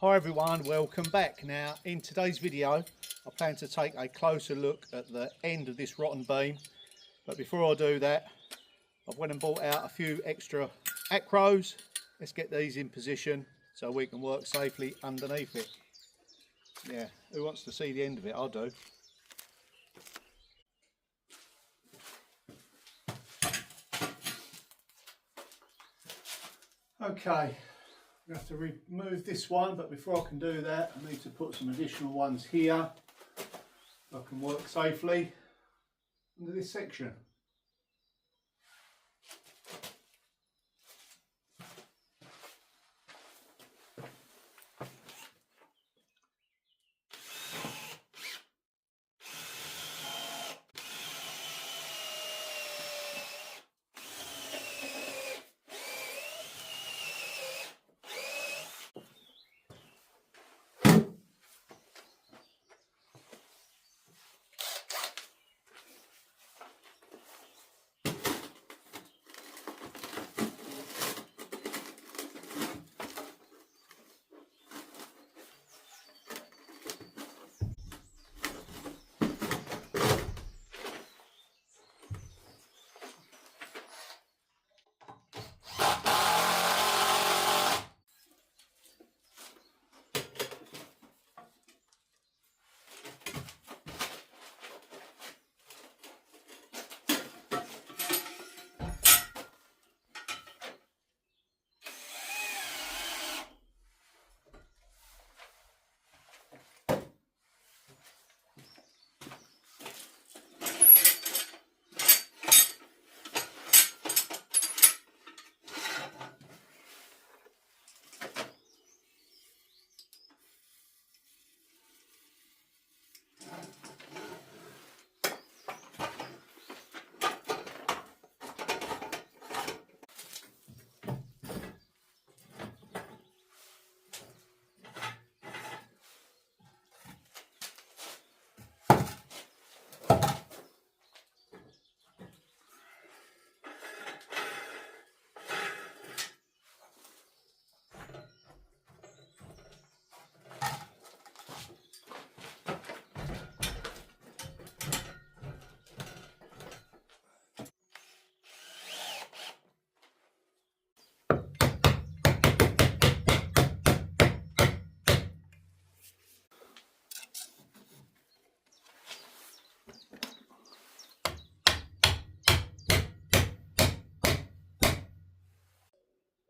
Hi everyone, welcome back. Now in today's video I plan to take a closer look at the end of this rotten beam, but before I do that I've went and bought out a few extra acros. Let's get these in position so we can work safely underneath it. Yeah, who wants to see the end of it? I do. Okay, I'm going to have to remove this one, but before I can do that I need to put some additional ones here so I can work safely under this section.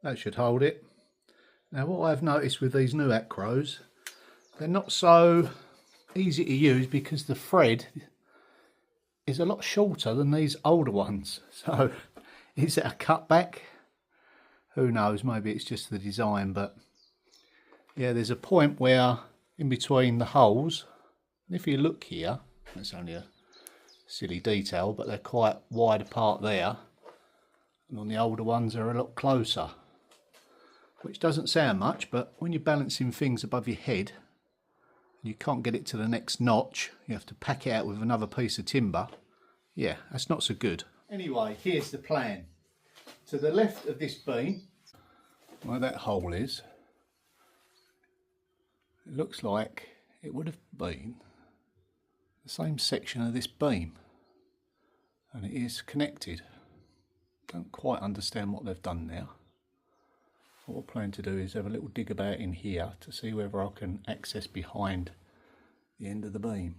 That should hold it. Now what I've noticed with these new acros, they're not so easy to use because the thread is a lot shorter than these older ones. So is it a cutback? Who knows, maybe it's just the design, but yeah, there's a point where in between the holes, and if you look here, it's only a silly detail, but they're quite wide apart there, and on the older ones they're a lot closer. Which doesn't sound much, but when you're balancing things above your head and you can't get it to the next notch, you have to pack it out with another piece of timber. Yeah, that's not so good. Anyway, here's the plan. To the left of this beam, where that hole is, it looks like it would have been the same section of this beam, and it is connected. Don't quite understand what they've done now. What I plan to do is have a little dig about in here to see whether I can access behind the end of the beam.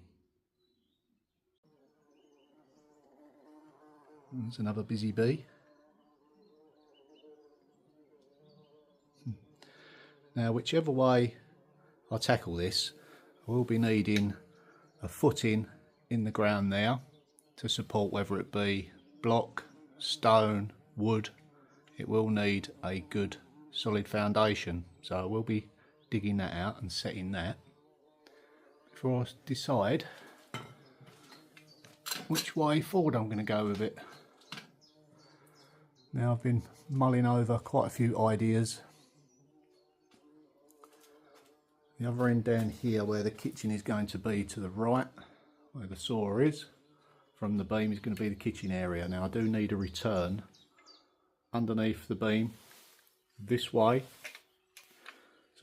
There's another busy bee. Now whichever way I tackle this, I will be needing a footing in the ground there to support, whether it be block, stone, wood. It will need a good solid foundation, so I will be digging that out and setting that before I decide which way forward I'm going to go with it. Now I've been mulling over quite a few ideas. The other end down here where the kitchen is going to be to the right, where the saw is from the beam, is going to be the kitchen area. Now I do need a return underneath the beam this way,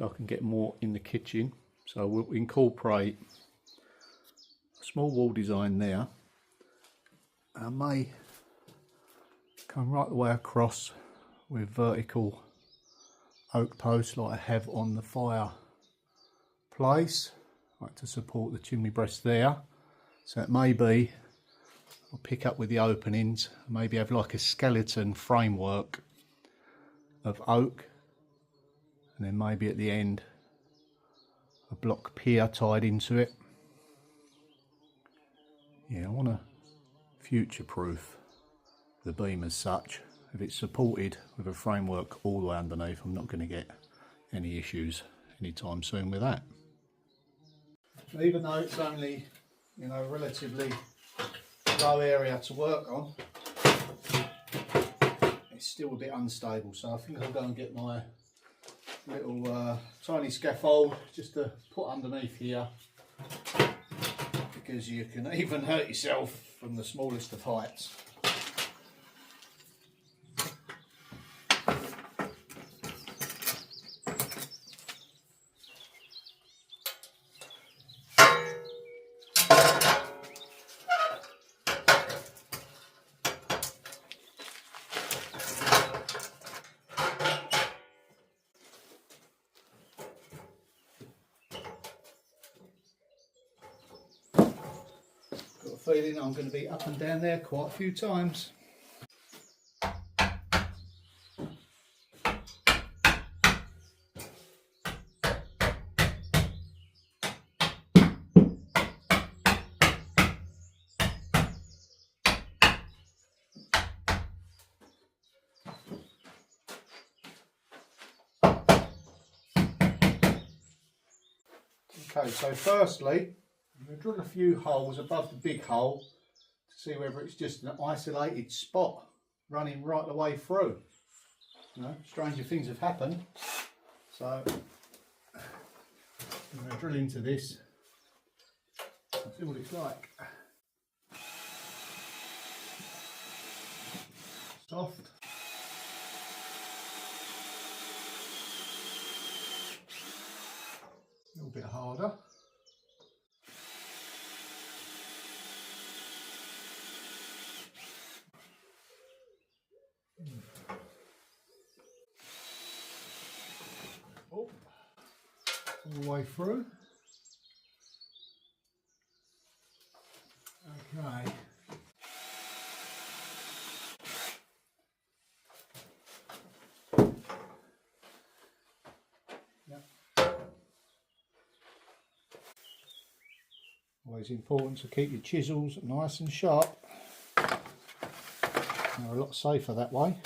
so I can get more in the kitchen. So we'll incorporate a small wall design there. I may come right the way across with vertical oak posts like I have on the fireplace, like to support the chimney breast there. So it may be I'll pick up with the openings, maybe have like a skeleton framework of oak, and then maybe at the end a block pier tied into it. Yeah, I want to future proof the beam as such. If it's supported with a framework all the way underneath, I'm not going to get any issues anytime soon with that. Even though it's only, you know, relatively low area to work on, it's still a bit unstable, so I think I'll go and get my little tiny scaffold just to put underneath here, because you can even hurt yourself from the smallest of heights. Got a feeling I'm going to be up and down there quite a few times. Okay, so firstly, I'm going to drill a few holes above the big hole to see whether it's just an isolated spot running right the way through. You know, stranger things have happened. So I'm going to drill into this and see what it's like. Soft. A little bit harder. Oh, all the way through. Okay. Always important to keep your chisels nice and sharp. They're a lot safer that way.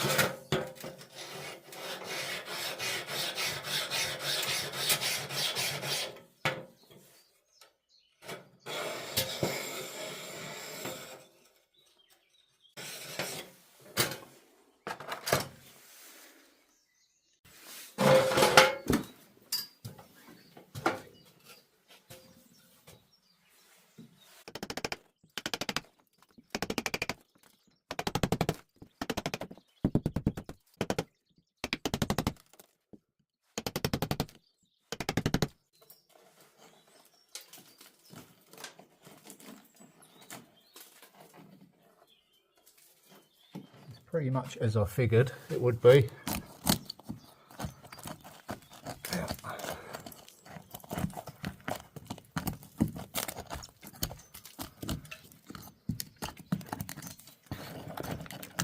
Pretty much as I figured it would be.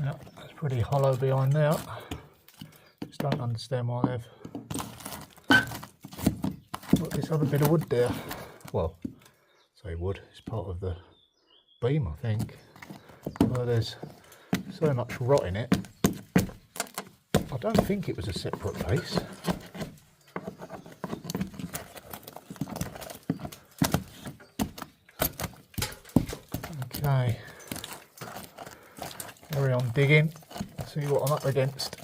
Yeah, it's pretty hollow behind there. Just don't understand why they've put this other bit of wood there. Well, say wood, it's part of the beam, I think. Well, there's so much rot in it. I don't think it was a separate piece. Okay, carry on digging, see what I'm up against.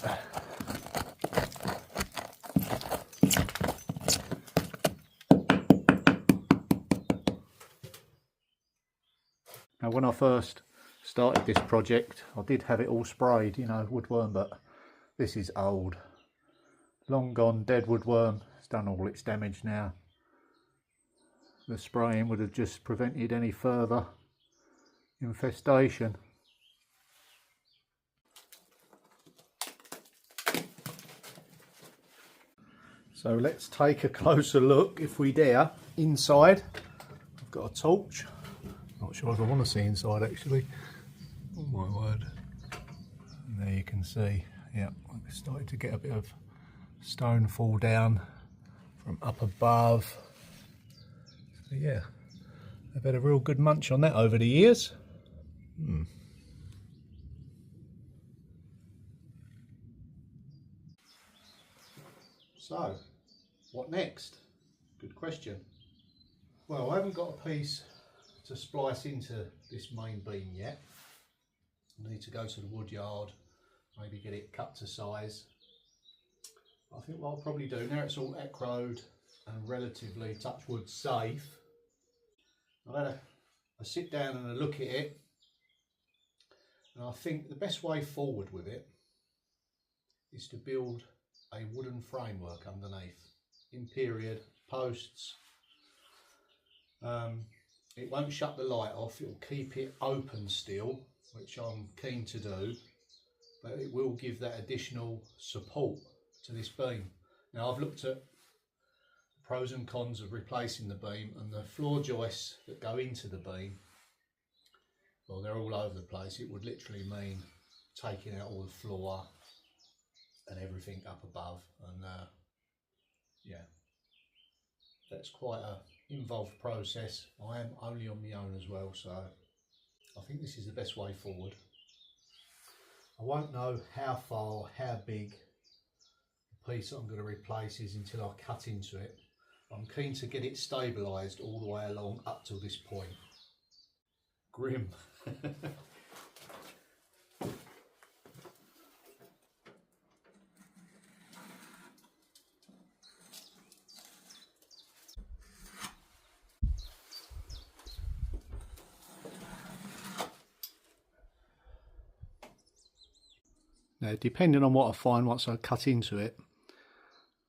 Now, when I first started this project, I did have it all sprayed, you know, woodworm, but this is old, long gone, dead woodworm. It's done all its damage now. The spraying would have just prevented any further infestation. So let's take a closer look, if we dare, inside. I've got a torch. Not sure if I want to see inside actually. Oh my word. And there you can see, yeah, I've started to get a bit of stone fall down from up above. So yeah, I've had a real good munch on that over the years. So, what next? Good question. Well, I haven't got a piece to splice into this main beam yet. I need to go to the wood yard, maybe get it cut to size. I think what I'll probably do, now it's all echoed and relatively, touch wood, safe, I've had a sit down and a look at it, and I think the best way forward with it is to build a wooden framework underneath, in period, posts. It won't shut the light off, it'll keep it open still, which I'm keen to do, but it will give that additional support to this beam. Now I've looked at the pros and cons of replacing the beam, and the floor joists that go into the beam, well, they're all over the place. It would literally mean taking out all the floor and everything up above, and yeah, that's quite a involved process. I am only on my own as well, so I think this is the best way forward. I won't know how far, how big the piece I'm going to replace is until I cut into it. I'm keen to get it stabilised all the way along up till this point. Grim. Now, depending on what I find once I cut into it,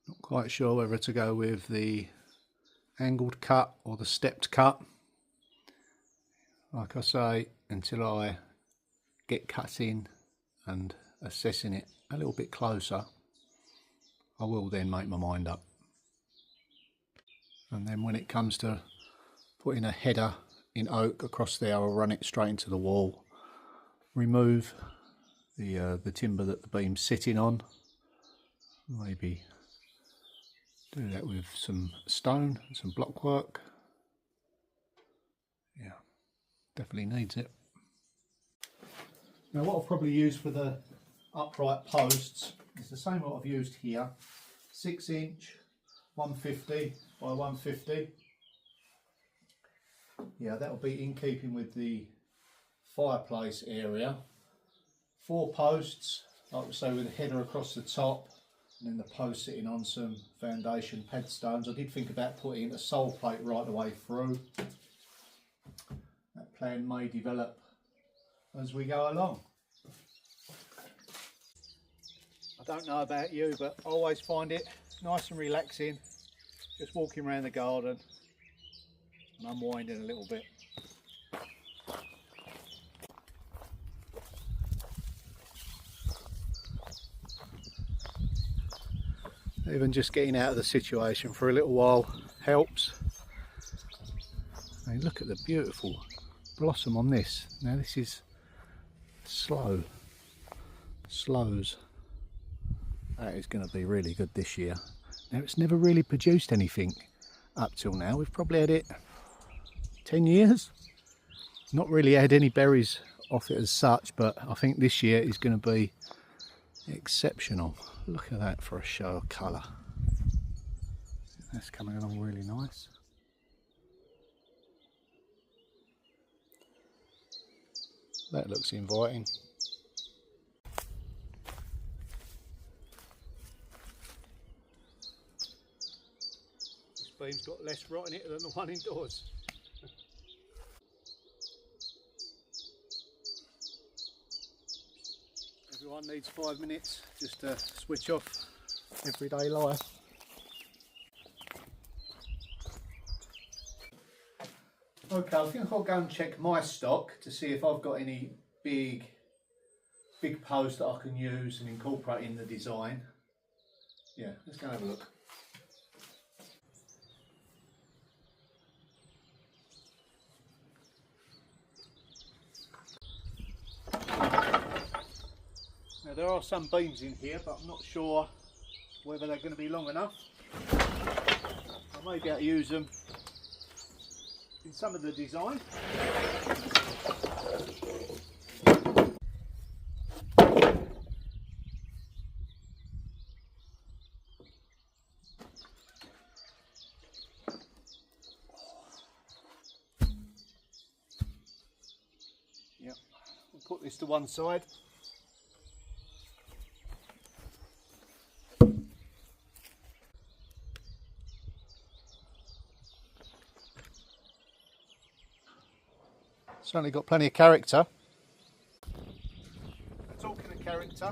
not quite sure whether to go with the angled cut or the stepped cut. Like I say, until I get cutting and assessing it a little bit closer, I will then make my mind up. And then when it comes to putting a header in oak across there, I'll run it straight into the wall, remove the timber that the beam's sitting on, maybe do that with some stone and some block work. Yeah, definitely needs it. Now what I'll probably use for the upright posts is the same what I've used here, 6 inch 150 by 150. Yeah, that'll be in keeping with the fireplace area. 4 posts, like we say, with a header across the top, and then the post sitting on some foundation pad stones. I did think about putting a sole plate right the way through. That plan may develop as we go along. I don't know about you, but I always find it nice and relaxing, just walking around the garden and unwinding a little bit. Even just getting out of the situation for a little while helps. And look at the beautiful blossom on this. Now this is slows. That is going to be really good this year. Now it's never really produced anything up till now. We've probably had it 10 years. Not really had any berries off it as such, but I think this year is going to be exceptional. Look at that for a show of colour. That's coming along really nice. That looks inviting. This beam's got less rot in it than the one indoors. Everyone needs 5 minutes just to switch off everyday life. Okay, I think I'll go and check my stock to see if I've got any big posts that I can use and incorporate in the design. Yeah, let's go and have a look. Now there are some beams in here, but I'm not sure whether they're going to be long enough. I may be able to use them in some of the design. Yep, we'll put this to one side. Certainly got plenty of character. Talking of character,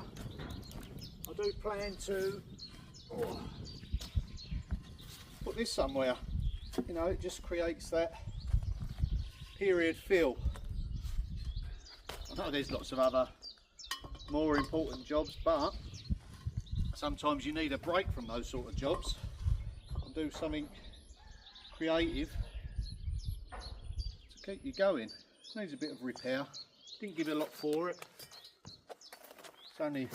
I do plan to put this somewhere. You know, it just creates that period feel. I know there's lots of other more important jobs, but sometimes you need a break from those sort of jobs and do something creative to keep you going. Needs a bit of repair. Didn't give it a lot for it. It's only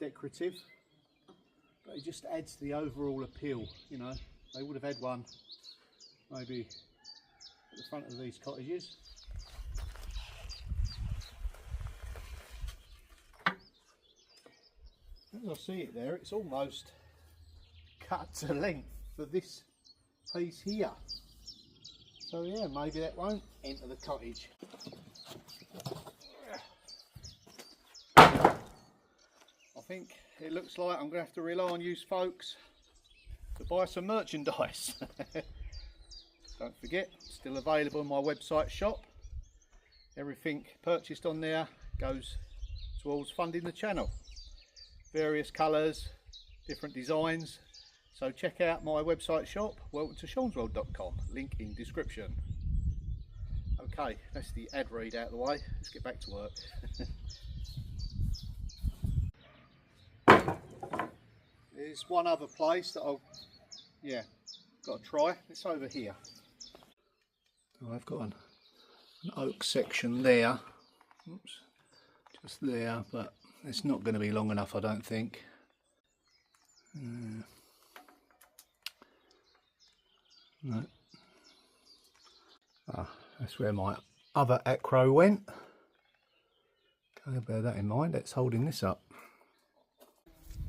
decorative, but it just adds to the overall appeal. You know, they would have had one maybe at the front of these cottages. As I see it there, it's almost cut to length for this piece here. So yeah, maybe that won't enter the cottage. I think it looks like I'm going to have to rely on you folks to buy some merchandise. Don't forget, it's still available on my website shop. Everything purchased on there goes towards funding the channel. Various colours, different designs. So check out my website shop, welcome-to-shaunsworld.com, link in description. Okay, that's the ad read out of the way, let's get back to work. There's one other place that I've got to try. It's over here. Oh, I've got an oak section there. Oops, just there, but it's not going to be long enough, I don't think. No. Ah, that's where my other acro went. Okay, bear that in mind. It's holding this up.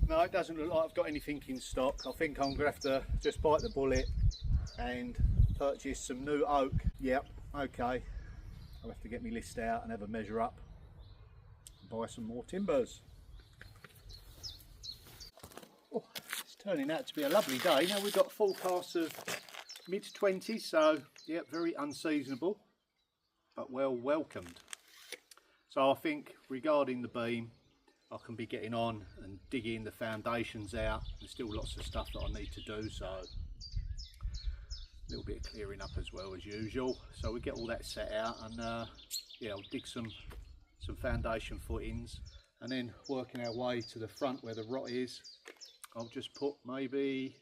No, it doesn't look like I've got anything in stock. I think I'm going to have to just bite the bullet and purchase some new oak. Yep, okay. I'll have to get my list out and have a measure up and buy some more timbers. Oh, it's turning out to be a lovely day. Now we've got forecasts of mid-20s, so yeah, very unseasonable, but well welcomed. So I think regarding the beam, I can be getting on and digging the foundations out. There's still lots of stuff that I need to do, so a little bit of clearing up as well as usual. So we get all that set out, and yeah, I'll dig some foundation footings, and then working our way to the front where the rot is, I'll just put maybe,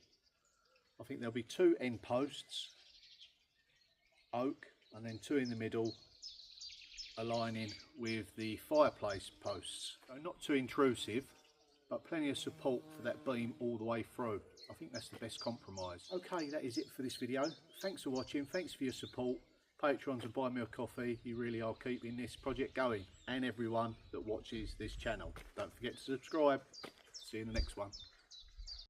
I think there'll be 2 end posts, oak, and then 2 in the middle, aligning with the fireplace posts. So not too intrusive, but plenty of support for that beam all the way through. I think that's the best compromise. Okay, that is it for this video. Thanks for watching, thanks for your support. Patrons and buy me a coffee, you really are keeping this project going, and everyone that watches this channel. Don't forget to subscribe. See you in the next one.